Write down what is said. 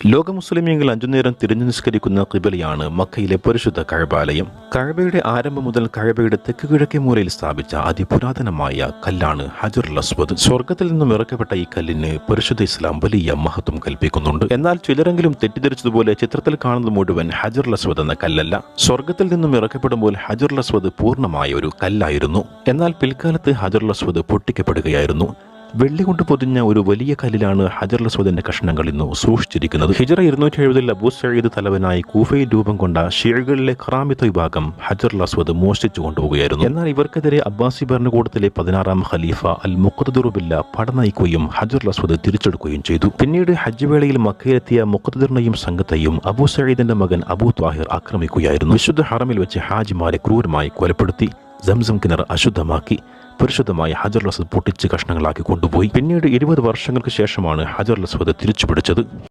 ലോക മുസ്ലിമീങ്ങൾ അഞ്ചുനേരം തിരിഞ്ഞു നിസ്കരിക്കുന്ന ഖിബലയാണ് മക്കയിലെ പരിശുദ്ധ കഅബാലയം. കഅബയുടെ ആരംഭം മുതൽ കഅബയുടെ തെക്ക് കിഴക്കേ മൂലയിൽ സ്ഥാപിച്ച അതിപുരാതനമായ കല്ലാണ് ഹജറുൽ അസ്വദ്. സ്വർഗത്തിൽ നിന്നും ഇറക്കപ്പെട്ട ഈ കല്ലിന് പരിശുദ്ധ ഇസ്ലാം വലിയ മഹത്വം കൽപ്പിക്കുന്നുണ്ട്. എന്നാൽ ചിലരെങ്കിലും തെറ്റിദ്ധരിച്ചതുപോലെ ചിത്രത്തിൽ കാണുന്നത് മുഴുവൻ ഹജറുൽ അസ്വദ് എന്ന കല്ലല്ല. സ്വർഗത്തിൽ നിന്നും ഇറക്കപ്പെടുമ്പോൾ ഹജറുൽ അസ്വദ് പൂർണ്ണമായ ഒരു കല്ലായിരുന്നു. എന്നാൽ പിൽക്കാലത്ത് ഹജറുൽ അസ്വദ് പൊട്ടിക്കപ്പെടുകയായിരുന്നു. വെള്ളി കൊണ്ട് പൊതിഞ്ഞ ഒരു വലിയ കല്ലിലാണ് ഹജറുൽ അസ്വദിന്റെ കഷ്ണങ്ങൾ ഇന്ന് സൂക്ഷിച്ചിരിക്കുന്നത്. ഹിജറ 270 അബൂ സഈദ് തലവനായി കൂഫയിൽ രൂപം കൊണ്ട ഷിയകളിലെ ഖറാമിത്ത വിഭാഗം ഹജറുൽ അസ്വദ് മോഷ്ടിച്ചു കൊണ്ടുപോവുകയായിരുന്നു. എന്നാൽ ഇവർക്കെതിരെ അബ്ബാസി ഭരണകൂടത്തിലെ 16ാം ഖലീഫ അൽ മുഖ്തദിറു ബില്ലാഹ് പട നയിക്കുകയും ഹജറുൽ അസ്വദ് തിരിച്ചെടുക്കുകയും ചെയ്തു. പിന്നീട് ഹജ്ജ് വേളയിൽ മക്കയിലെത്തിയ മുഖ്തദിറിനെയും സംഘത്തെയും അബൂ സഈദിന്റെ മകൻ അബൂ ത്വാഹിർ ആക്രമിക്കുകയായിരുന്നു. വിശുദ്ധ ഹറമിൽ വെച്ച് ഹാജിമാരെ ക്രൂരമായി കൊലപ്പെടുത്തി സംസം കിണർ അശുദ്ധമാക്കി പരിശുദ്ധമായ ഹജറുൽ അസ്വദ് പൊട്ടിച്ച് കഷ്ണങ്ങളാക്കി കൊണ്ടുപോയി. പിന്നീട് 20 വർഷങ്ങൾക്ക് ശേഷമാണ് ഹജറുൽ അസ്വദ് തിരിച്ചു പിടിച്ചത്.